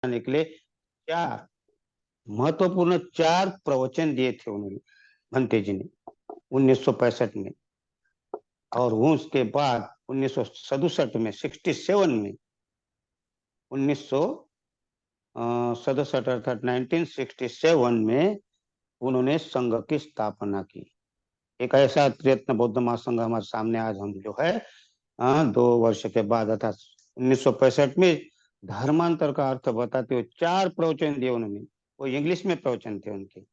निकले। चार महत्वपूर्ण चार प्रवचन दिए थे उन्होंने, भंते जी ने 1965 में। और वो उसके बाद 1967 में 67 में 1967 अर्थात 1967 में उन्होंने संघ की स्थापना की। एक ऐसा त्रिरत्न बौद्ध महासंघ हमारे सामने आज हम जो है 2 वर्ष के बाद अर्थात 1965 में धर्मांतर का अर्थ बताते हुए चार प्रवचन दिए उन्होंने। वो इंग्लिश में प्रवचन थे उनके,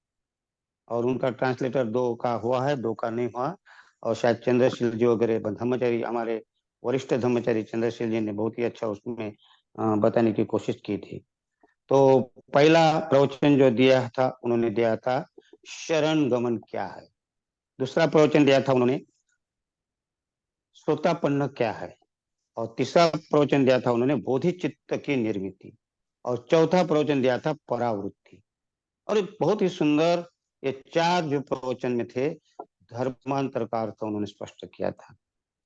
और उनका ट्रांसलेटर 2 का हुआ है, 2 का नहीं हुआ। और शायद चंद्रशील जी वगैरह धर्मचारी, हमारे वरिष्ठ धर्मचारी चंद्रशील जी ने बहुत ही अच्छा उसमें बताने की कोशिश की थी। तो पहला प्रवचन जो दिया था उन्होंने दिया था शरण गमन क्या है। दूसरा प्रवचन दिया था उन्होंने श्रोतापन्न क्या है। और तीसरा प्रवचन दिया था उन्होंने बोधि चित्त की निर्मिति। और चौथा प्रवचन दिया था परावृत्ति। और बहुत ही सुंदर ये चार जो प्रवचन में थे, धर्मांतर का अर्थ उन्होंने स्पष्ट किया था।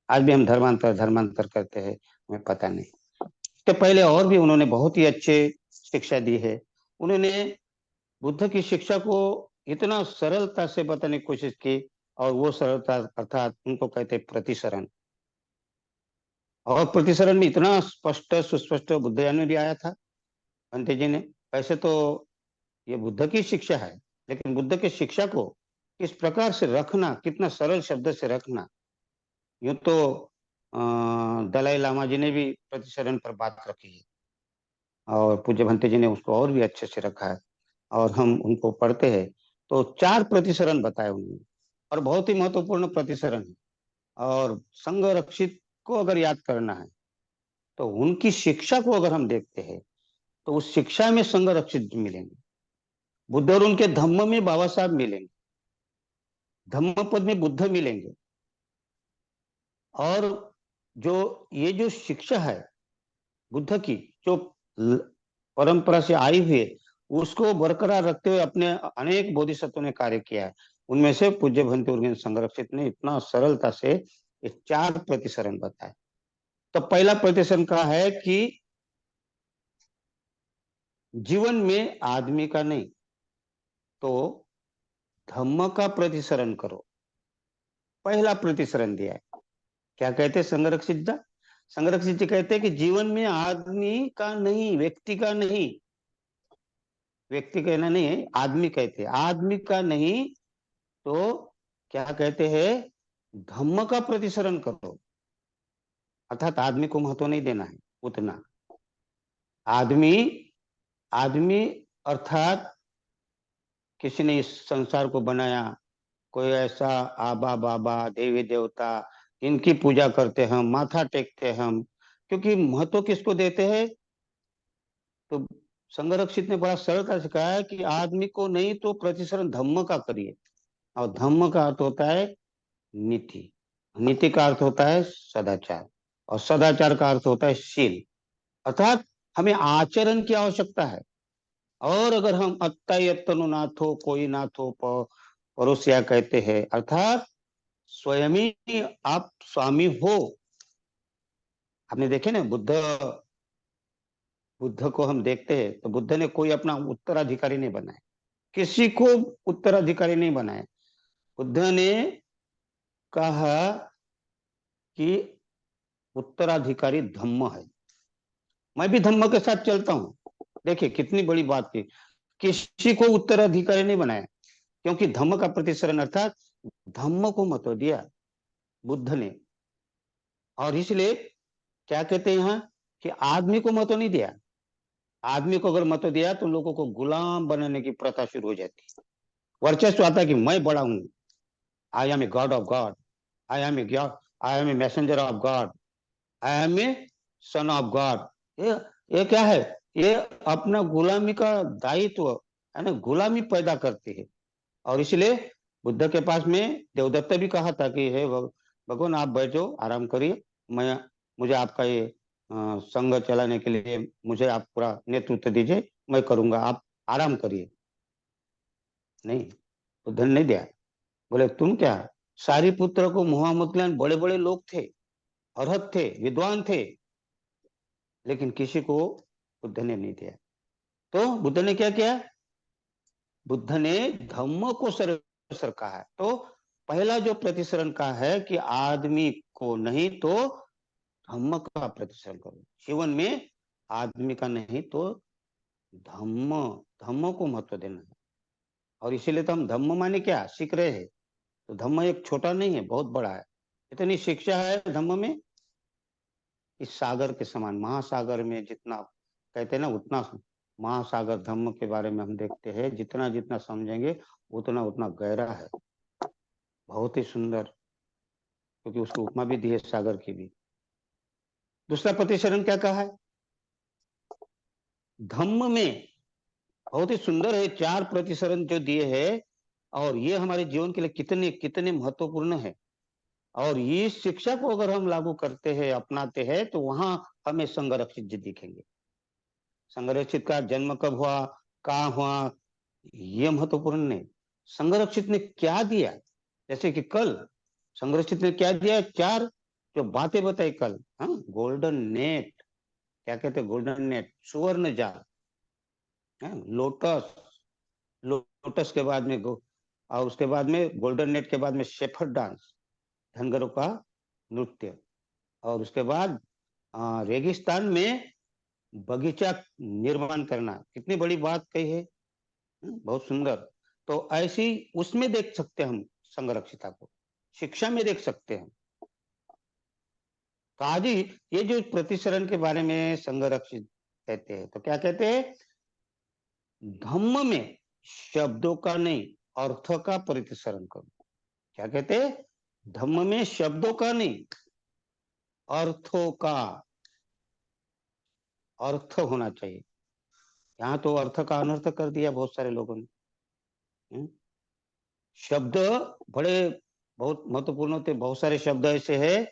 आज भी हम धर्मांतर धर्मांतर करते हैं, हमें पता नहीं। इसके पहले और भी उन्होंने बहुत ही अच्छे शिक्षा दी है। उन्होंने बुद्ध की शिक्षा को इतना सरलता से बताने की कोशिश की, और वो सरलता अर्थात उनको कहते प्रतिसरण। और प्रतिसरण में इतना स्पष्ट सुस्पष्ट बुद्धयान में भी आया था पंडित जी ने। वैसे तो ये बुद्ध की शिक्षा है, लेकिन बुद्ध की शिक्षा को किस प्रकार से रखना, कितना सरल शब्द से रखना, यूं तो दलाई लामा जी ने भी प्रतिसरण पर बात रखी है, और पूज्य भंते जी ने उसको और भी अच्छे से रखा है। और हम उनको पढ़ते हैं तो चार प्रतिसरण बताए उन्होंने, और बहुत ही महत्वपूर्ण प्रतिसरण है। और संघ रक्षित को अगर याद करना है तो उनकी शिक्षा को अगर हम देखते हैं तो उस शिक्षा में संघ रक्षित मिलेंगे, बुद्ध और उनके धम्म में बाबा साहब मिलेंगे, धम्म पद में बुद्ध मिलेंगे। और जो ये जो शिक्षा है बुद्ध की, जो परंपरा से आई हुई है, उसको बरकरार रखते हुए अपने अनेक बोधिसत्वों ने कार्य किया है। उनमें से पूज्य भंते उर्गेन संरक्षित ने इतना सरलता से ये चार प्रतिसरण बताए। तो पहला प्रतिसरण का है कि जीवन में आदमी का नहीं तो धम्म का प्रतिसरण करो। पहला प्रतिसरण दिया है। क्या कहते हैं संरक्षित जी? संरक्षित जी कहते हैं कि जीवन में आदमी का नहीं, व्यक्ति का नहीं, व्यक्ति कहना नहीं है, आदमी कहते हैं, आदमी का नहीं तो क्या कहते हैं, धम्म का प्रतिसरण करो। अर्थात आदमी को महत्व नहीं देना है उतना। आदमी आदमी अर्थात किसी ने इस संसार को बनाया, कोई ऐसा आबा बाबा देवी देवता, इनकी पूजा करते हम, माथा टेकते हम, क्योंकि महत्व किसको देते हैं? तो संरक्षित ने बड़ा सरलता से कहा है कि आदमी को नहीं तो प्रतिसरण धम्म का करिए। और धम्म का अर्थ होता है नीति, नीति का अर्थ होता है सदाचार, और सदाचार का अर्थ होता है शील। अर्थात हमें आचरण की आवश्यकता है। और अगर हम अत्तनु नाथो कोई नाथो परोसिया कहते हैं, अर्थात स्वयं ही आप स्वामी हो। आपने देखे ना, बुद्ध बुद्ध को हम देखते हैं तो बुद्ध ने कोई अपना उत्तराधिकारी नहीं बनाया, किसी को उत्तराधिकारी नहीं बनाया। बुद्ध ने कहा कि उत्तराधिकारी धम्म है, मैं भी धम्म के साथ चलता हूं। देखिए कितनी बड़ी बात थी, किसी को उत्तराधिकारी नहीं बनाया, क्योंकि धम्म का प्रतिसरण अर्थात धम्म को महत्व दिया बुद्ध ने। और इसलिए क्या कहते हैं यहाँ कि आदमी को महत्व नहीं दिया। आदमी को अगर महत्व दिया तो लोगों को गुलाम बनाने की प्रथा शुरू हो जाती है। वर्चस्व आता है कि मैं बड़ा हूं, I am a God of God, I am a God, I am a messenger of God, I am a son of God. ये क्या है? ये अपना गुलामी का दायित्व है ना, गुलामी पैदा करती है। और इसलिए बुद्ध के पास में देवदत्त भी कहा था कि हे भगवान आप बैठो आराम करिए, मैं मुझे आपका ये संघ चलाने के लिए मुझे आप पूरा नेतृत्व दीजिए, मैं करूंगा, आप आराम करिए। नहीं, बुद्ध ने नहीं दिया। बोले तुम क्या, सारी पुत्र को मोहम्मद बड़े बड़े लोग थे, अरहत थे, विद्वान थे, लेकिन किसी को बुद्ध ने नहीं दिया। तो बुद्ध ने क्या किया? बुद्ध ने धम्म को सर्वस्व कहा है। तो पहला जो प्रतिसरण का है कि आदमी को नहीं तो धम्म का प्रतिसरण करो जीवन में, आदमी का नहीं तो धम्म, धम्म को महत्व देना है। और इसीलिए तो हम धम्म माने क्या सीख रहे हैं। तो धम्म एक छोटा नहीं है, बहुत बड़ा है। इतनी शिक्षा है धम्म में, इस सागर के समान, महासागर में जितना कहते हैं ना उतना महासागर धम्म के बारे में हम देखते हैं, जितना जितना समझेंगे उतना उतना गहरा है, बहुत ही सुंदर। क्योंकि उसको उपमा भी दी है सागर की भी। दूसरा प्रतिसरण क्या कहा है धम्म में? बहुत ही सुंदर है, 4 प्रतिसरण जो दिए हैं, और ये हमारे जीवन के लिए कितने कितने महत्वपूर्ण है। और ये शिक्षा को अगर हम लागू करते हैं, अपनाते हैं, तो वहां हमें संरक्षित जी दिखेंगे। संरक्षित का जन्म कब हुआ, कहाँ हुआ, ये महत्वपूर्ण नहीं। संरक्षित ने क्या दिया? जैसे कि कल संरक्षित ने क्या दिया? 4 जो बातें बताई कल। हाँ, गोल्डन नेट, क्या कहते हैं, गोल्डन नेट, सुवर्ण जाल, लोटस, लोटस के बाद में और उसके बाद में गोल्डन नेट के बाद में शेफर्ड डांस, धनगरों का नृत्य। और उसके बाद रेगिस्तान में बगीचा निर्माण करना, कितनी बड़ी बात कही है। बहुत सुंदर। तो ऐसी उसमें देख सकते हैं हम संरक्षिता को, शिक्षा में देख सकते हैं। तो आज ही ये जो प्रतिसरण के बारे में संरक्षित कहते हैं, तो क्या कहते हैं? धम्म में शब्दों का नहीं, अर्थ का प्रतिसरण करो। क्या कहते हैं? धम्म में शब्दों का नहीं, अर्थों का, अर्थ होना चाहिए। यहाँ तो अर्थ का अनर्थ कर दिया बहुत सारे लोगों ने। शब्द बड़े बहुत महत्वपूर्ण होते। बहुत सारे शब्द ऐसे हैं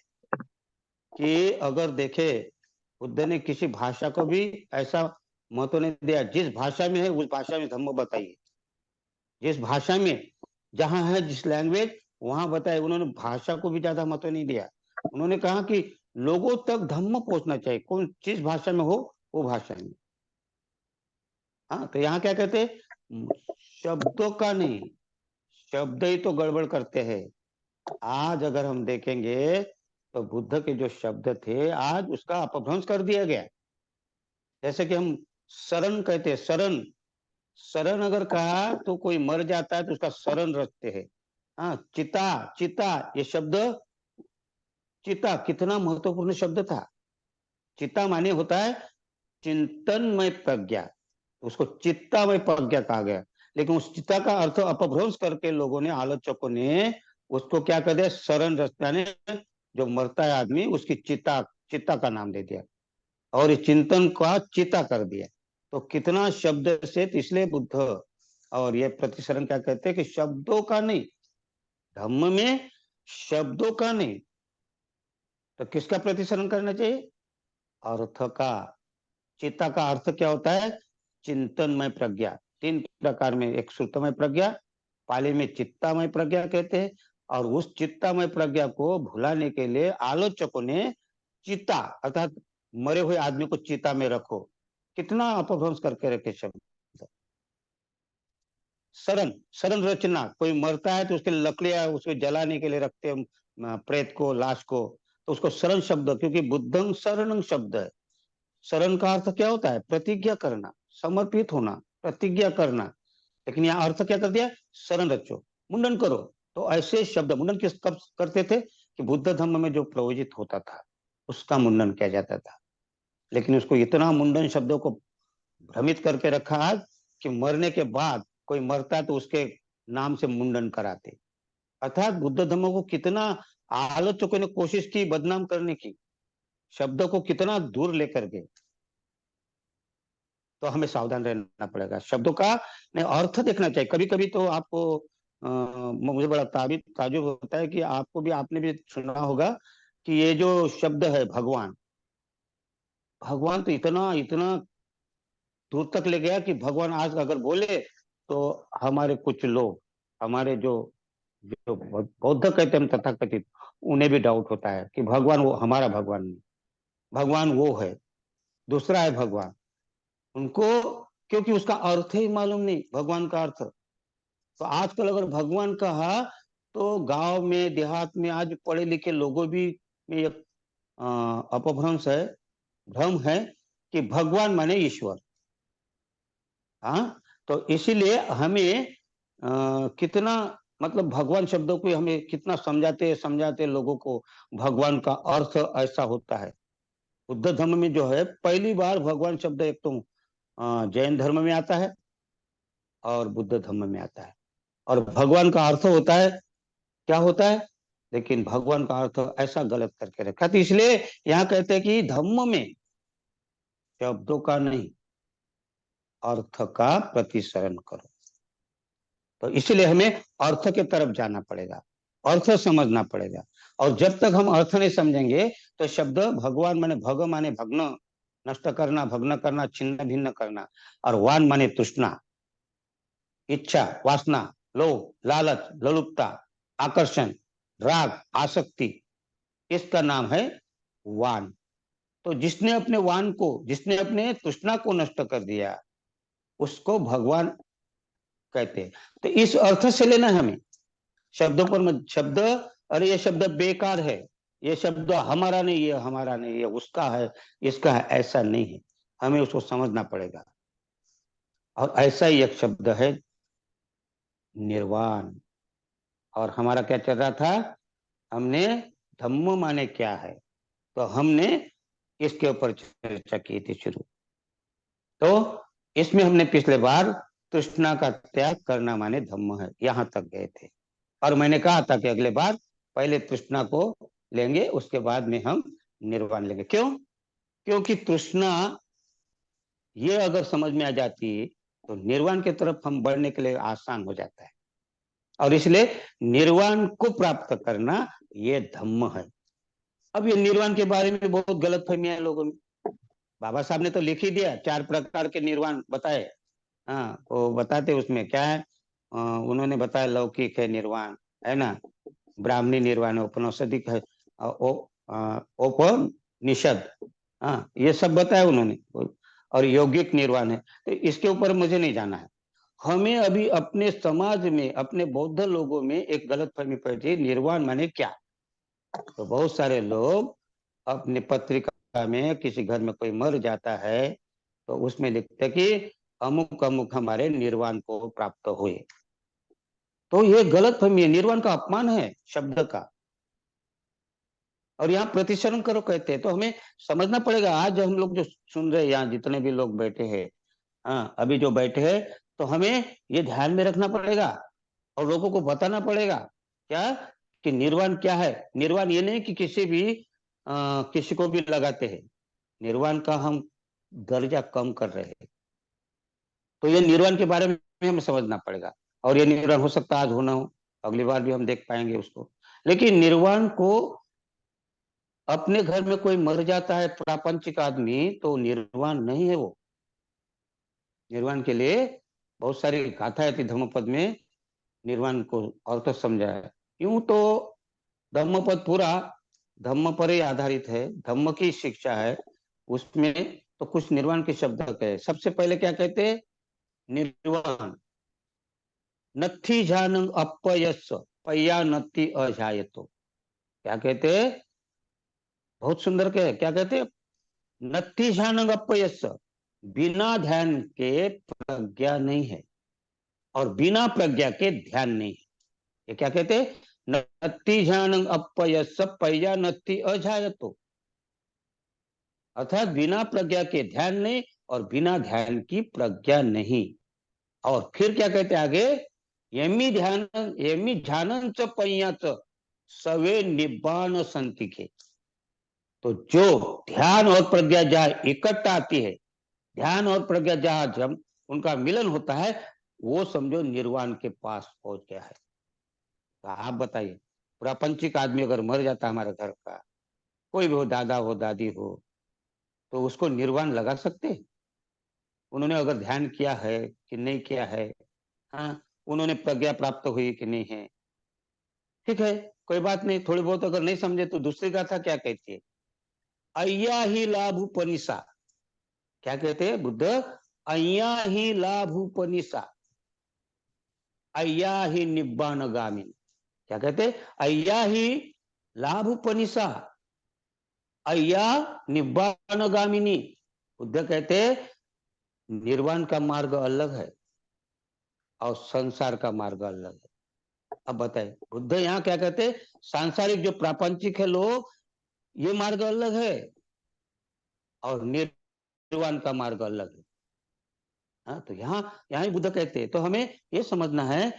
कि अगर देखे, बुद्ध ने किसी भाषा को भी ऐसा महत्व नहीं दिया। जिस भाषा में है उस भाषा में धम्म बताइए, जिस भाषा में जहां है, जिस लैंग्वेज वहां बताए। उन्होंने भाषा को भी ज्यादा महत्व नहीं दिया। उन्होंने कहा कि लोगों तक धम्म पहुंचना चाहिए, कौन जिस भाषा में हो वो भाषा में। हाँ, तो यहाँ क्या कहते हैं? शब्दों का नहीं, शब्द ही तो गड़बड़ करते हैं। आज अगर हम देखेंगे तो बुद्ध के जो शब्द थे आज उसका अपभ्रंश कर दिया गया। जैसे कि हम शरण कहते हैं, शरण, शरण अगर कहा तो कोई मर जाता है तो उसका शरण रखते हैं। हाँ, चिता, चिता ये शब्द, चिता कितना महत्वपूर्ण शब्द था। चिता माने होता है चिंतनमय प्रज्ञा, उसको चित्तामय प्रज्ञा कहा गया। लेकिन उस चित्ता का अर्थ अपभ्रंश करके लोगों ने, आलोचकों ने उसको क्या कर दिया? शरण रचना ने, जो मरता है आदमी उसकी चिता, चिता का नाम दे दिया और इस चिंतन का चिता कर दिया। तो कितना शब्द से, तो इसलिए बुद्ध और ये प्रतिसरण क्या कहते हैं कि शब्दों का नहीं, धम्म में शब्दों का नहीं, तो किसका प्रतिसरण करना चाहिए? अर्थ का। चित्ता का अर्थ क्या होता है? चिंतनमय प्रज्ञा। 3 प्रकार में, एक श्रुतमय प्रज्ञा, पाली में चित्तामय प्रज्ञा कहते हैं। और उस चित्तामय प्रज्ञा को भुलाने के लिए आलोचकों ने चिता अर्थात मरे हुए आदमी को चिता में रखो, कितना अपभ्रंश करके रखे शब्द। शरण, शरण रचना, कोई मरता है तो उसके लकड़ियां उसको जलाने के लिए रखते हैं, प्रेत को, लाश को, तो उसको शरण शब्द, क्योंकि बुद्धं शरणं शब्द है। शरण का अर्थ क्या होता है? प्रतिज्ञा करना, समर्पित होना, प्रतिज्ञा करना। लेकिन यहाँ अर्थ क्या कर दिया? शरण रचो, मुंडन करो। तो ऐसे शब्द, मुंडन किस कब करते थे? कि बुद्ध धर्म में जो प्रवचित होता था उसका मुंडन किया जाता था। लेकिन उसको इतना मुंडन शब्दों को भ्रमित करके रखा आज कि मरने के बाद कोई मरता तो उसके नाम से मुंडन कराते। अर्थात बुद्ध धर्म को कितना आलोचकों ने कोशिश की बदनाम करने की, शब्दों को कितना दूर लेकर गए। तो हमें सावधान रहना पड़ेगा शब्दों का, नहीं अर्थ देखना चाहिए। कभी कभी तो आपको मुझे बड़ा ताजुब होता है कि आपको भी, आपने भी सुना होगा कि ये जो शब्द है भगवान, भगवान तो इतना इतना दूर तक ले गया कि भगवान आज अगर बोले तो हमारे कुछ लोग, हमारे जो जो बौद्ध कहते हैं हम तथाकथित, उन्हें भी डाउट होता है कि भगवान वो हमारा भगवान नहीं, भगवान वो है, दूसरा है भगवान। उनको क्योंकि उसका अर्थ ही मालूम नहीं, भगवान का अर्थ। तो आजकल अगर भगवान कहा तो गांव में देहात में आज पढ़े लिखे लोगों भी में एक अपभ्रंश है, भ्रम है कि भगवान माने ईश्वर। हाँ, तो इसीलिए हमें कितना मतलब भगवान शब्दों को हमें कितना समझाते समझाते लोगों को भगवान का अर्थ ऐसा होता है। बुद्ध धर्म में जो है पहली बार भगवान शब्द एक तो जैन धर्म में आता है और बुद्ध धर्म में आता है। और भगवान का अर्थ होता है, क्या होता है, लेकिन भगवान का अर्थ ऐसा गलत करके रखा, तो इसलिए यहाँ कहते हैं कि धम्म में शब्दों का नहीं, अर्थ का प्रतिसरण करो। तो इसलिए हमें अर्थ के तरफ जाना पड़ेगा, अर्थ समझना पड़ेगा। और जब तक हम अर्थ नहीं समझेंगे तो शब्द भगवान माने भग माने भग्न, नष्ट करना, भग्न करना, छिन्न भिन्न करना, और वान माने तृष्णा, इच्छा, वासना, लोभ, लालच, लोलुपता, आकर्षण, राग, आसक्ति, इसका नाम है वान। तो जिसने अपने वान को, जिसने अपने तृष्णा को नष्ट कर दिया, उसको भगवान कहते हैं। तो इस अर्थ से लेना है हमें, शब्दों पर मत, शब्द अरे ये शब्द बेकार है, ये शब्द हमारा नहीं, ये हमारा नहीं, ये उसका है, इसका है, ऐसा नहीं है। हमें उसको समझना पड़ेगा। और ऐसा ही एक शब्द है निर्वाण। और हमारा क्या चल रहा था, हमने धम्म माने क्या है, तो हमने इसके ऊपर चर्चा की थी शुरू। तो इसमें हमने पिछले बार तृष्णा का त्याग करना माने धम्म है, यहां तक गए थे। और मैंने कहा था कि अगले बार पहले तृष्णा को लेंगे, उसके बाद में हम निर्वाण लेंगे। क्यों? क्योंकि तृष्णा ये अगर समझ में आ जाती तो निर्वाण की तरफ हम बढ़ने के लिए आसान हो जाता है। और इसलिए निर्वाण को प्राप्त करना ये धम्म है। अब ये निर्वाण के बारे में बहुत गलत फहमियां है लोगों में। बाबा साहब ने तो लिख ही दिया, 4 प्रकार के निर्वाण बताए। हाँ, वो बताते उसमें क्या है, उन्होंने बताया लौकिक है निर्वाण, है ना, ब्राह्मणी निर्वाण है, उपनिषदिक है, उपनिषद, हाँ ये सब बताया उन्होंने। और यौगिक निर्वाण है, तो इसके ऊपर मुझे नहीं जाना है। हमें अभी अपने समाज में, अपने बौद्ध लोगों में एक गलत फहमी पड़ी, निर्वाण माने क्या। तो बहुत सारे लोग अपने पत्रिका में किसी घर में कोई मर जाता है तो उसमें लिखते कि अमुक अमुक हमारे निर्वाण को प्राप्त हुए। तो ये गलत फहमी है, निर्वाण का अपमान है शब्द का। और यहाँ प्रतिसरण करो कहते हैं, तो हमें समझना पड़ेगा। आज हम लोग जो सुन रहे हैं, यहाँ जितने भी लोग बैठे हैं, हाँ अभी जो बैठे हैं, तो हमें ये ध्यान में रखना पड़ेगा और लोगों को बताना पड़ेगा क्या, कि निर्वाण क्या है। निर्वाण ये नहीं कि किसी भी किसी को भी लगाते हैं, निर्वाण का हम दर्जा कम कर रहे हैं। तो ये निर्वाण के बारे में हमें समझना पड़ेगा। और ये निर्वाण हो सकता है आज हो ना हो, अगली बार भी हम देख पाएंगे उसको। लेकिन निर्वाण को, अपने घर में कोई मर जाता है प्रापंचिक आदमी, तो निर्वाण नहीं है वो। निर्वाण के लिए बहुत सारी गाथाएं थी धम्मपद में, निर्वाण को अर्थ समझा है। यूं तो धम्मपद पूरा धम्म पर ही आधारित है, धम्म की शिक्षा है उसमें। तो कुछ निर्वाण के शब्द है। सबसे पहले क्या कहते हैं, निर्वाण नत्थी जान अपयस पया नत्थी अजायतो। क्या कहते हैं, बहुत सुंदर के क्या कहते हैं, नत्थी जान अपयस, बिना ध्यान के प्रज्ञा नहीं है, और बिना प्रज्ञा के ध्यान नहीं है। ये क्या कहते हैं, नत्थी ध्यान अपयस पया नत्थी अजायतो, अर्थात बिना प्रज्ञा के ध्यान नहीं और बिना ध्यान की प्रज्ञा नहीं। और फिर क्या कहते हैं आगे, यमी ध्यान यमी ध्यान च पय्याच सवे निब्बाण संतिके। तो जो ध्यान और प्रज्ञा जहां इकट्ठा आती है, ध्यान और प्रज्ञा जहां जब उनका मिलन होता है, वो समझो निर्वाण के पास पहुंच गया है। तो आप बताइए, प्रापंचिक आदमी अगर मर जाता है हमारे घर का, कोई भी हो, दादा हो दादी हो, तो उसको निर्वाण लगा सकते हैं? उन्होंने अगर ध्यान किया है कि नहीं किया है, हाँ उन्होंने प्रज्ञा प्राप्त हुई कि नहीं है, ठीक है, कोई बात नहीं। थोड़ी बहुत अगर नहीं समझे तो दूसरी गाथा क्या कहती है, अय्या ही लाभ पनिसा। क्या कहते हैं बुद्ध, अय्या ही लाभुपनिषा अय्या ही निब्बान गामिनी। क्या कहते? अय्या ही लाभुपनिषा अय्या निब्बान गामिनी। बुद्ध कहते निर्वाण का मार्ग अलग है और संसार का मार्ग अलग है। अब बताए बुद्ध यहाँ क्या कहते? सांसारिक जो प्रापंचिक है लोग, ये मार्ग अलग है और निर्वाण का मार्ग अलग है। हाँ, तो यहाँ यहाँ बुद्ध कहते हैं, तो हमें ये समझना है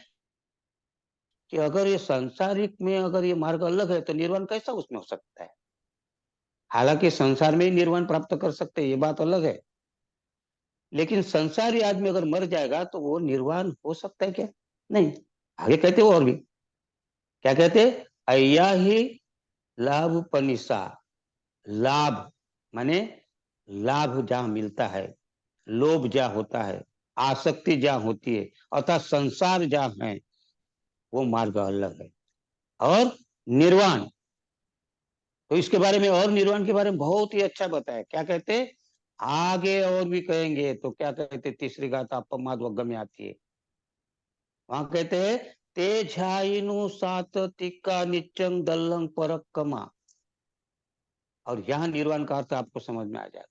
कि अगर ये सांसारिक में अगर ये मार्ग अलग है तो निर्वाण कैसा उसमें हो सकता है? हालांकि संसार में ही निर्वाण प्राप्त कर सकते हैं, ये बात अलग है, लेकिन संसारी आदमी अगर मर जाएगा तो वो निर्वाण हो सकता है क्या? नहीं। आगे कहते हो और भी क्या कहते? अय्या ही लाभ पनिषा। लाभ माने लाभ जहां मिलता है, लोभ जहां होता है, आसक्ति जहां होती है, अर्थात संसार जहां है, वो मार्ग अलग है। और निर्वाण, तो इसके बारे में और निर्वाण के बारे में बहुत ही अच्छा बताया। क्या कहते? आगे और भी कहेंगे। तो क्या कहते? तीसरी गाथा अपमाद वग्ग में आती है, वहां कहते हैं ते झाइनु सात तिक्का निचंग दल्लंग परक्कमा। और यहां निर्वाण का अर्थ आपको समझ में आ जाएगा।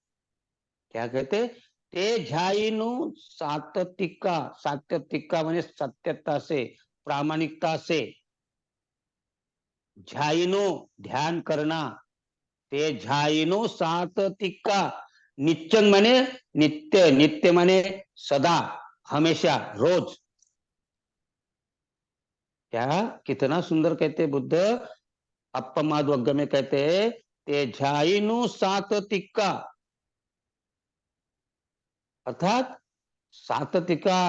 क्या कहते? ते झाइनु सात्विका। सात्विका माने सत्यता से, प्रामाणिकता से। झाइनो ध्यान करना। ते झाइनो सात्विका। नित्यंग माने नित्य, नित्य माने सदा, हमेशा, रोज। क्या कितना सुंदर कहते बुद्ध अपमाद वग्ग में कहते हैं ते झाइनु सात्विका, अर्थात सात्विका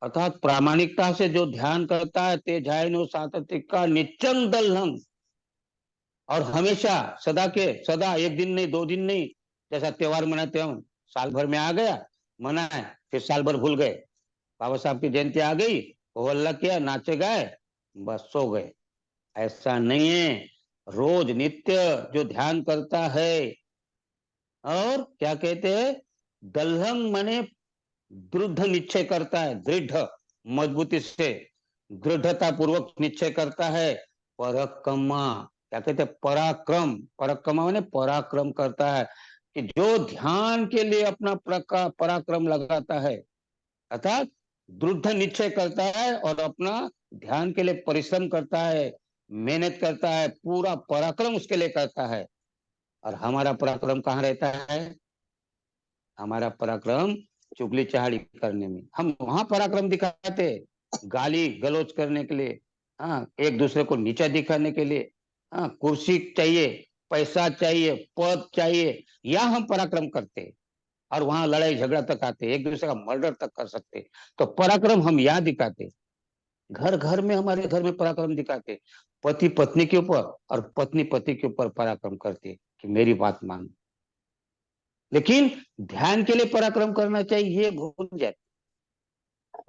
अर्थात प्रामाणिकता से जो ध्यान करता है, ते झाइनु सात्विका नित्यं दलहं, और हमेशा, सदा के सदा, एक दिन नहीं, दो दिन नहीं। जैसा त्योहार मनाते हम, साल भर में आ गया, मनाए, फिर साल भर भूल गए। बाबा साहब की जयंती आ गई, वो अल्लाह किया, नाचे गाए, बस सो गए। ऐसा नहीं है। रोज नित्य जो ध्यान करता है, और क्या कहते हैं, दलहंग माने दृढ़ निश्चय करता है, दृढ़, मजबूती से, दृढ़ता पूर्वक निश्चय करता है। पराक्रमा, क्या कहते हैं, पराक्रम, पराक्रमा माने पराक्रम करता है, कि जो ध्यान के लिए अपना पराक्रम लगाता है, अर्थात दृढ़ निश्चय करता है और अपना ध्यान के लिए परिश्रम करता है, मेहनत करता है, पूरा पराक्रम उसके लिए करता है। और हमारा पराक्रम कहाँ रहता है? हमारा पराक्रम चुगली चहाड़ी करने में। हम वहां पराक्रम दिखाते, गाली गलौज करने के लिए, हाँ, एक दूसरे को नीचा दिखाने के लिए, हाँ, कुर्सी चाहिए, पैसा चाहिए, पद चाहिए, या हम पराक्रम करते, और वहां लड़ाई झगड़ा तक आते, एक दूसरे का मर्डर तक कर सकते। तो पराक्रम हम यहाँ दिखाते, घर घर में, हमारे घर में पराक्रम दिखाते, पति पत्नी के ऊपर और पत्नी पति के ऊपर पराक्रम करते कि मेरी बात मान। लेकिन ध्यान के लिए पराक्रम करना चाहिए, ये भूल जाते।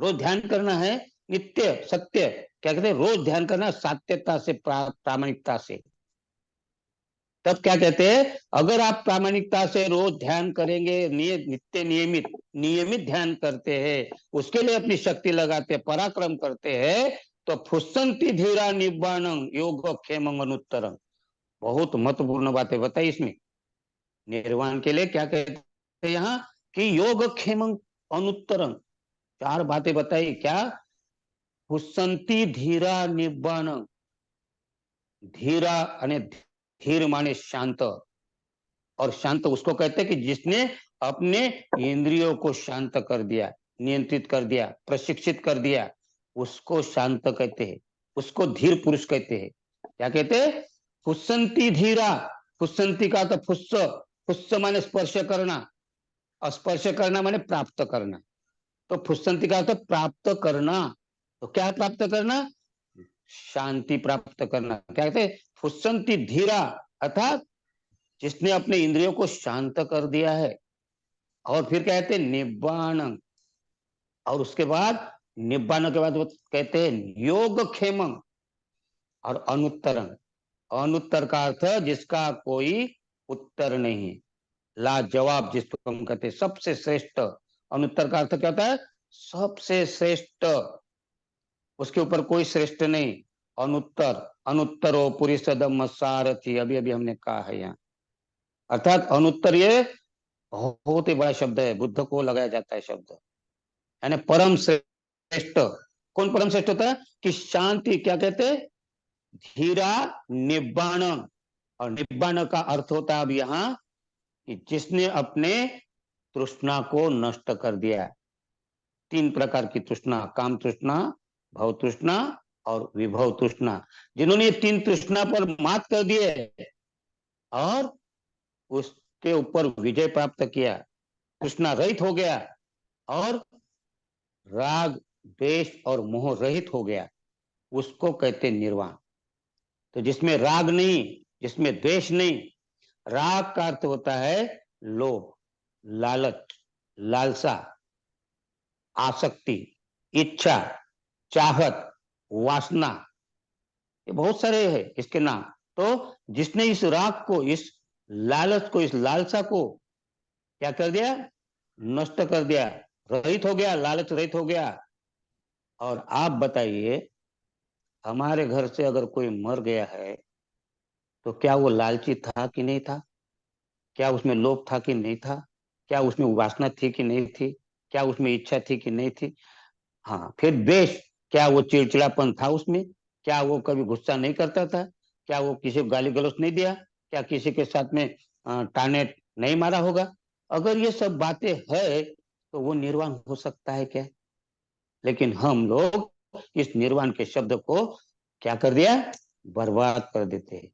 रोज ध्यान करना है, नित्य सत्य, क्या कहते हैं, रोज ध्यान करना सत्यता से, प्रामाणिकता से। तब क्या कहते हैं, अगर आप प्रामाणिकता से रोज ध्यान करेंगे, नित्य नियमित नियमित ध्यान करते हैं, उसके लिए अपनी शक्ति लगाते हैं, पराक्रम करते हैं, तो फुस्संति धीरा निब्बाणं योग क्षेमं अनुत्तरं। बहुत महत्वपूर्ण बातें बताई इसमें। निर्वाण के लिए क्या कहते हैं यहाँ, कि योग क्षेमं अनुत्तरं, चार बातें बताई। क्या? फुस्संति धीरा निब्बाणं। धीरा अने धीर माने शांत, और शांत उसको कहते हैं कि जिसने अपने इंद्रियों को शांत कर दिया, नियंत्रित कर दिया, प्रशिक्षित कर दिया, उसको शांत कहते हैं, उसको धीर पुरुष कहते हैं। क्या कहते हैं? फुस्संती धीरा। फुस्संती का तो फुस्स, फुस्स माने स्पर्श करना, और स्पर्श करना माने प्राप्त करना। तो फुस्संती का तो प्राप्त करना। तो क्या प्राप्त करना? शांति प्राप्त करना। क्या कहते हैं? फुस्संती धीरा, अर्थात जिसने अपने इंद्रियों को शांत कर दिया है। और फिर कहते हैं निब्बाण, और उसके बाद निब्बाण के बाद वो कहते हैं योग क्षेम और अनुत्तरं। अनुत्तर का अर्थ जिसका कोई उत्तर नहीं, लाजवाब, जिसको हम कहते हैं सबसे श्रेष्ठ, अनुत्तर का अर्थ क्या होता है? सबसे श्रेष्ठ, उसके ऊपर कोई श्रेष्ठ नहीं। अनुत्तर, अनुत्तरो पुरुषोत्तम सारथी, अभी अभी हमने कहा है यहाँ। अर्थात अनुत्तर ये बहुत ही बड़ा शब्द है, बुद्ध को लगाया जाता है शब्द, यानी परम श्रेष्ठ। कौन परम श्रेष्ठ होता है? कि शांति, क्या कहते हैं? धीरा निब्बाण। और निब्बाण का अर्थ होता है अब यहाँ कि जिसने अपने तृष्णा को नष्ट कर दिया। तीन प्रकार की तृष्णा, काम तृष्णा, भव तृष्णा और विभव तृष्णा। जिन्होंने ये तीन तृष्णा पर मात कर दिए और उसके ऊपर विजय प्राप्त किया, तृष्णा रहित हो गया और राग द्वेष और मोह रहित हो गया, उसको कहते निर्वाण। तो जिसमें राग नहीं, जिसमें द्वेष नहीं। राग का अर्थ होता है लोभ, लालच, लालसा, आसक्ति, इच्छा, चाहत, वासना, ये बहुत सारे हैं इसके नाम। तो जिसने इस राग को, इस लालच को, इस लालसा को क्या कर दिया? नष्ट कर दिया, रहित हो गया, लालच रहित हो गया। और आप बताइए, हमारे घर से अगर कोई मर गया है तो क्या वो लालची था कि नहीं था? क्या उसमें लोभ था कि नहीं था? क्या उसमें वासना थी कि नहीं थी? क्या उसमें इच्छा थी कि नहीं थी? हाँ, फिर द्वेष, क्या वो चिड़चिड़ापन था उसमें? क्या वो कभी गुस्सा नहीं करता था? क्या वो किसी को गाली गलौज नहीं दिया? क्या किसी के साथ में ताने नहीं मारा होगा? अगर ये सब बातें है तो वो निर्वाण हो सकता है क्या? लेकिन हम लोग इस निर्वाण के शब्द को क्या कर दिया? बर्बाद कर देते हैं।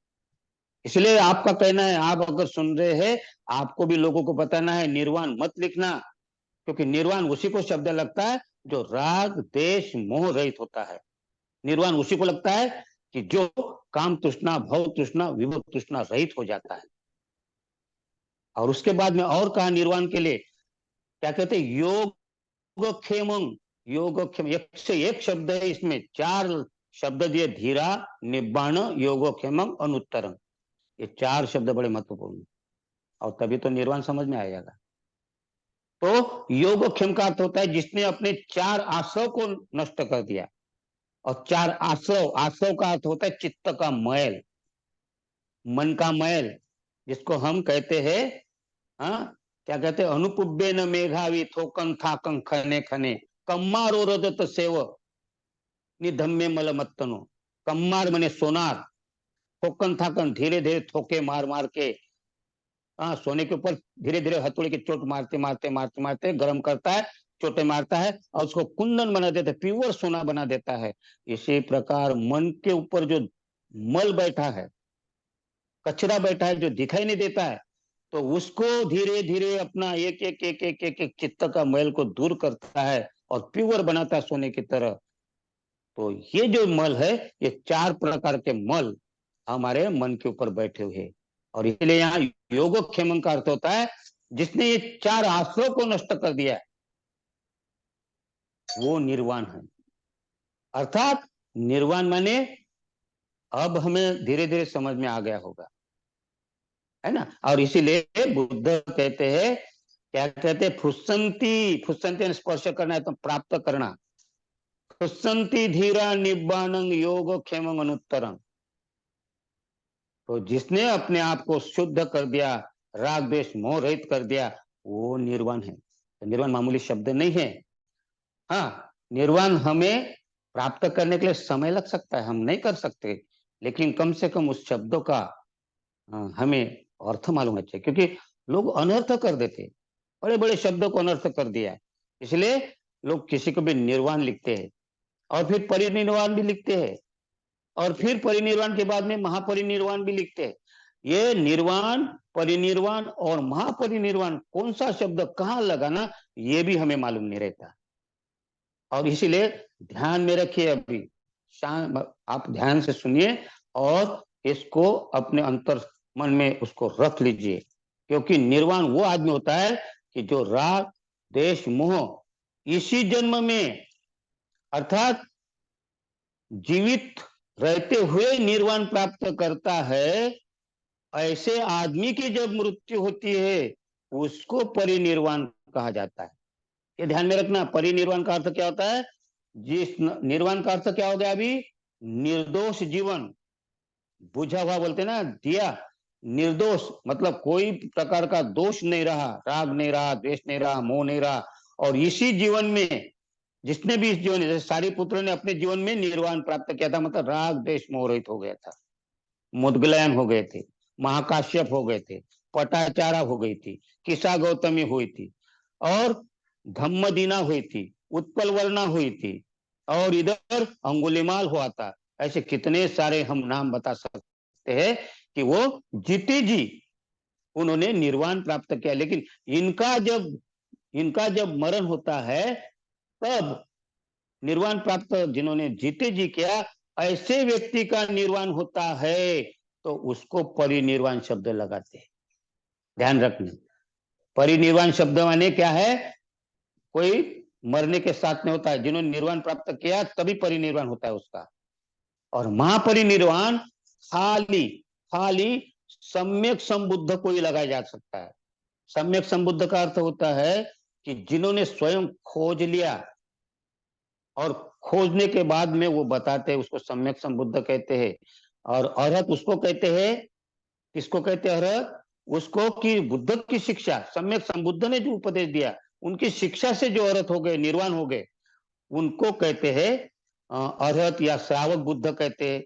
इसलिए आपका कहना है, आप अगर सुन रहे हैं, आपको भी लोगों को बताना है निर्वाण मत लिखना, क्योंकि निर्वाण उसी को शब्द लगता है जो राग देश मोह रहित होता है। निर्वाण उसी को लगता है कि जो काम तृष्णा, भव तृष्णा, विभव तृष्णा रहित हो जाता है। और उसके बाद में और कहा निर्वाण के लिए, क्या कहते हैं? योगक्षेमं। योगक्षेम, एक से एक शब्द है इसमें, चार शब्द दिए, धीरा, निब्बाण, योगक्षेमं, अनुत्तरम। ये चार शब्द बड़े महत्वपूर्ण, और तभी तो निर्वाण समझ में आएगा। तो योगक्षेम का अर्थ होता है जिसने अपने चार आश्रव को नष्ट कर दिया। और चार आश्रव, आश्रव का अर्थ होता है चित्त का मैल, मन का मैल, जिसको हम कहते हैं, हाँ, क्या कहते हैं? अनुपुब्बे न मेघावी थोकन थाकं खने खने कम्मारो रजत सेव निधम्मे मलमत्तनो। कम्मार मने सोनार, थोकन थाकन धीरे धीरे थोके मार मार के, हाँ, सोने के ऊपर धीरे धीरे हथौड़े की चोट मारते मारते मारते मारते गर्म करता है, चोटे मारता है और उसको कुंदन बना देता है, प्योर सोना बना देता है। इसी प्रकार मन के ऊपर जो मल बैठा है, कचरा बैठा है, जो दिखाई नहीं देता है, तो उसको धीरे धीरे अपना एक एक एक एक एक एक चित्त का मैल को दूर करता है और प्योर बनाता है सोने की तरह। तो ये जो मल है, ये चार प्रकार के मल हमारे मन के ऊपर बैठे हुए। और इसलिए यहाँ योगक्षेमं का अर्थ होता है जिसने ये चार आश्रयों को नष्ट कर दिया, वो निर्वाण है। अर्थात निर्वाण माने, अब हमें धीरे धीरे समझ में आ गया होगा, है ना? और इसीलिए बुद्ध कहते हैं, क्या कहते हैं? फुस्संती, फुस्संती स्पर्श करना है तो प्राप्त करना। फुस्संती धीरा निब्बाणं योग क्षेमं अनुत्तरं। तो जिसने अपने आप को शुद्ध कर दिया, राग द्वेष मोह रहित कर दिया, वो निर्वाण है। तो निर्वाण मामूली शब्द नहीं है। हाँ, निर्वाण हमें प्राप्त करने के लिए समय लग सकता है, हम नहीं कर सकते, लेकिन कम से कम उस शब्दों का हमें अर्थ मालूम होना चाहिए, क्योंकि लोग अनर्थ कर देते, बड़े बड़े शब्दों को अनर्थ कर दिया है। इसलिए लोग किसी को भी निर्वाण लिखते हैं और फिर परिनिर्वाण भी लिखते हैं, और फिर परिनिर्वाण के बाद में महापरिनिर्वाण भी लिखते हैं। ये निर्वाण, परिनिर्वाण और महापरिनिर्वाण कौन सा शब्द कहाँ लगाना, ये भी हमें मालूम नहीं रहता। और इसीलिए ध्यान में रखिए, अभी आप ध्यान से सुनिए और इसको अपने अंतर मन में उसको रख लीजिए। क्योंकि निर्वाण वो आदमी होता है कि जो राग देश मोह इसी जन्म में, अर्थात जीवित रहते हुए निर्वाण प्राप्त करता है। ऐसे आदमी की जब मृत्यु होती है उसको परिनिर्वाण कहा जाता है। ये ध्यान में रखना। परिनिर्वाण का अर्थ क्या होता है? जिस निर्वाण का अर्थ क्या हो गया अभी? निर्दोष जीवन, बुझा हुआ बोलते ना, दिया। निर्दोष मतलब कोई प्रकार का दोष नहीं रहा, राग नहीं रहा, द्वेष नहीं रहा, मोह नहीं रहा। और इसी जीवन में, जिसने भी इस जीवन, जैसे सारिपुत्र ने अपने जीवन में निर्वाण प्राप्त किया था, मतलब राग द्वेष मोह रहित हो गया था, मुदगलयन हो गए थे, महाकाश्यप हो गए थे, पटाचारा हो गई थी, किसा गौतमी हुई थी, और धम्मदीना हुई थी, उत्पल वर्णा हुई थी, और इधर अंगुलिमाल हुआ था। ऐसे कितने सारे हम नाम बता सकते हैं कि वो जीते जी उन्होंने निर्वाण प्राप्त किया। लेकिन इनका जब मरण होता है, तब निर्वाण प्राप्त जिन्होंने जीते जी किया, ऐसे व्यक्ति का निर्वाण होता है, तो उसको परिनिर्वाण शब्द लगाते हैं। ध्यान रखना, परिनिर्वाण शब्द माने क्या है? कोई मरने के साथ में होता है, जिन्होंने निर्वाण प्राप्त किया तभी परिनिर्वाण होता है उसका। और महापरिनिर्वाण खाली खाली सम्यक संबुद्ध को ही लगाया जा सकता है। सम्यक संबुद्ध का अर्थ होता है कि जिन्होंने स्वयं खोज लिया और खोजने के बाद में वो बताते हैं, उसको सम्यक संबुद्ध कहते हैं। और अरहत उसको कहते हैं, किसको कहते हैं अरहत? उसको कि बुद्ध की शिक्षा, सम्यक संबुद्ध ने जो उपदेश दिया, उनकी शिक्षा से जो अरहत हो गए, निर्वाण हो गए, उनको कहते हैं अरहत या श्रावक बुद्ध कहते हैं।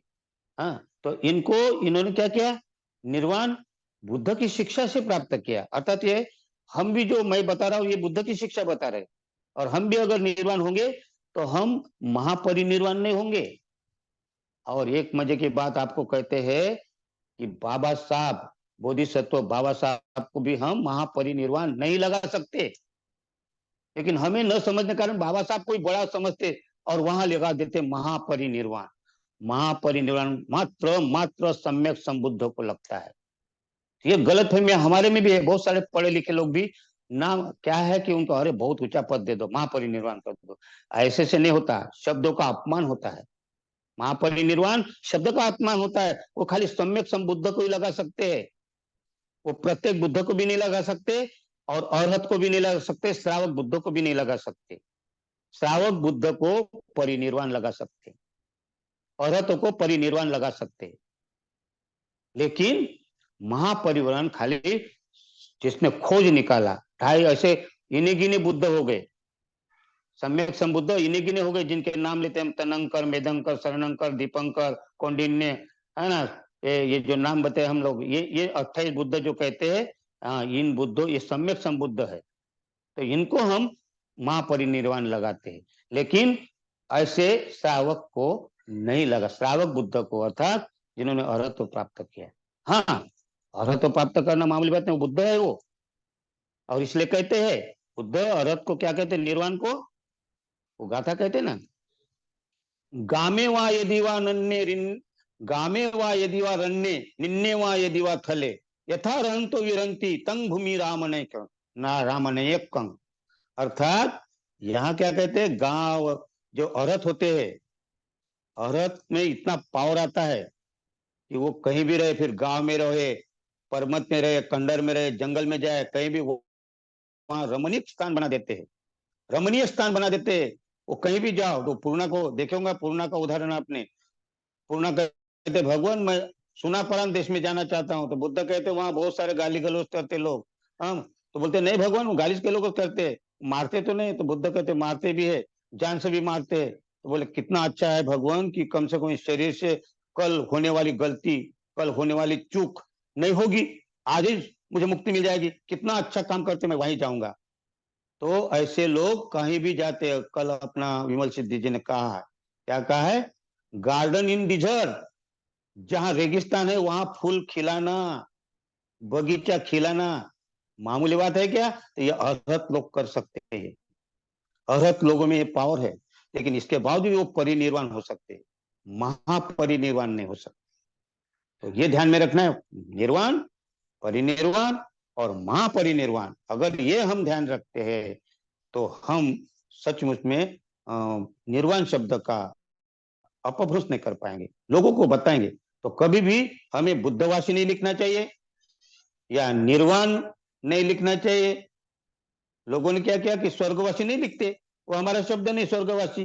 हाँ, तो इन्होंने क्या किया? निर्वाण बुद्ध की शिक्षा से प्राप्त किया। अर्थात ये हम भी जो मैं बता रहा हूं, ये बुद्ध की शिक्षा बता रहे, और हम भी अगर निर्वाण होंगे तो हम महापरिनिर्वाण नहीं होंगे। और एक मजे की बात आपको कहते हैं कि बाबा साहब, बोधिसत्व बाबा साहब को भी हम महापरिनिर्वाण नहीं लगा सकते। लेकिन हमें न समझने के कारण बाबा साहब कोई बड़ा समझते और वहां लगा देते महापरिनिर्वाण। महापरिनिर्वाण मात्र मात्र सम्यक संबुद्ध को लगता है। ये गलत है, हमारे में भी है। बहुत सारे पढ़े लिखे लोग भी नाम क्या है कि उनको अरे बहुत ऊंचा पद दे दो, महापरिनिर्वाण कर दो। ऐसे से नहीं होता, शब्दों का अपमान होता है। महापरिनिर्वाण शब्द का अपमान होता है। वो खाली सम्यक संबुद्ध को ही लगा सकते हैं, वो प्रत्येक बुद्ध को भी नहीं लगा सकते, और अरहत को भी नहीं लगा सकते, श्रावक बुद्ध को भी नहीं लगा सकते। श्रावक बुद्ध को परिनिर्वाण लगा सकते, अरहतों को परिनिर्वाण लगा सकते। लेकिन महापरिनिर्वाण खाली जिसने खोज निकाला, ढाई ऐसे इन्हीं गिने बुद्ध हो गए, सम्यक संबुद्ध इन्हीं गिने हो गए, जिनके नाम लेते हैं तनंकर, मेदंकर, शरणंकर, दीपंकर, कौंडिन्य, है ना। ये जो नाम बताए हम लोग, ये 28 बुद्ध जो कहते हैं, इन बुद्धों, ये सम्यक संबुद्ध है, तो इनको हम महापरिनिर्वाण लगाते हैं। लेकिन ऐसे श्रावक को नहीं लगा, श्रावक बुद्ध को, अर्थात जिन्होंने अरहत्व प्राप्त किया। हाँ, अरहत्व प्राप्त करना मामूली बात नहीं, वो बुद्ध है वो। और इसलिए कहते हैं बुद्ध अरहत को क्या कहते हैं? निर्वाण को वो गाथा कहते ना, गामे वा यदि वा नन्ने गामे वा यदि वा रन्ने निन्ने वा यदि वा थले यथा रहंतो विरंती तंग भूमि रामने ना रामने एक कंग। अर्थात यहाँ क्या कहते हैं, गांव जो अरहत होते हैं, अरहत में इतना पावर आता है कि वो कहीं भी रहे, फिर गांव में रहे, पर्वत में रहे, खंडर में रहे, जंगल में जाए, कहीं भी वो वहां रमणीय स्थान बना देते हैं, रमणीय स्थान बना देते हैं। वो कहीं भी जाओ तो पूर्णा को देखोगे, पूर्णा का उदाहरण आपने, पूर्णा कहते भगवान मैं सुना परान देश में जाना चाहता हूँ, तो बुद्ध कहते वहां बहुत सारे गाली गलौज करते लोग। हम तो बोलते नहीं भगवान, वो गाली के लोग करते, मारते तो नहीं। तो बुद्ध कहते मारते भी है, जान से भी मारते है। तो बोले कितना अच्छा है भगवान कि कम से कम इस शरीर से कल होने वाली गलती, कल होने वाली चूक नहीं होगी, आज ही मुझे मुक्ति मिल जाएगी। कितना अच्छा काम करते, मैं वहीं जाऊंगा। तो ऐसे लोग कहीं भी जाते हैं। कल अपना विमल सिद्धि जी ने कहा है, क्या कहा है? गार्डन इन डिजर्ट, जहां रेगिस्तान है वहां फूल खिलाना, बगीचा खिलाना मामूली बात है क्या? तो ये अरहत लोग कर सकते हैं, अरहत लोगों में ये पावर है। लेकिन इसके बावजूद वो परिनिर्वाण हो सकते हैं, महापरिनिर्वाण नहीं हो सकते। तो ये ध्यान में रखना है, निर्वाण, परिनिर्वाण और महापरिनिर्वाण, अगर ये हम ध्यान रखते हैं तो हम सचमुच में निर्वाण शब्द का अपभ्रंश नहीं कर पाएंगे, लोगों को बताएंगे। तो कभी भी हमें बुद्धवासी नहीं लिखना चाहिए या निर्वाण नहीं लिखना चाहिए। लोगों ने क्या किया कि स्वर्गवासी नहीं लिखते, वो हमारा शब्द नहीं स्वर्गवासी।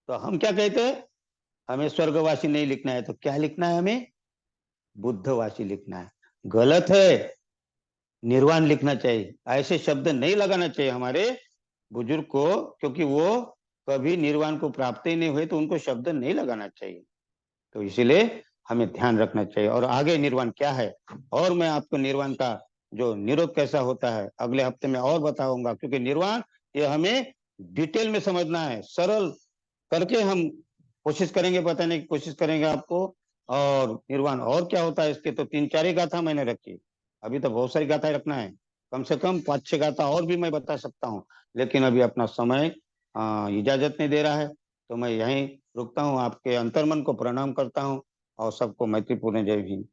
तो हम क्या कहते हैं, हमें स्वर्गवासी नहीं लिखना है, तो क्या लिखना है, हमें बुद्धवासी लिखना है। गलत है, निर्वाण लिखना चाहिए। ऐसे शब्द नहीं लगाना चाहिए हमारे बुजुर्ग को, क्योंकि वो कभी निर्वाण को प्राप्त ही नहीं हुए, तो उनको शब्द नहीं लगाना चाहिए। तो इसीलिए हमें ध्यान रखना चाहिए। और आगे निर्वाण क्या है, और मैं आपको निर्वाण का जो निरोध कैसा होता है अगले हफ्ते में और बताऊंगा, क्योंकि निर्वाण ये हमें डिटेल में समझना है, सरल करके हम कोशिश करेंगे, बताने की कोशिश करेंगे आपको। और निर्वाण और क्या होता है इसके तो तीन चार ही गाथा मैंने रखी, अभी तो बहुत सारी गाथा रखना है, कम से कम पांच छह गाथा और भी मैं बता सकता हूँ, लेकिन अभी अपना समय इजाजत नहीं दे रहा है। तो मैं यहीं रुकता हूँ, आपके अंतर्मन को प्रणाम करता हूँ और सबको मैत्रीपूर्ण जय हिंद।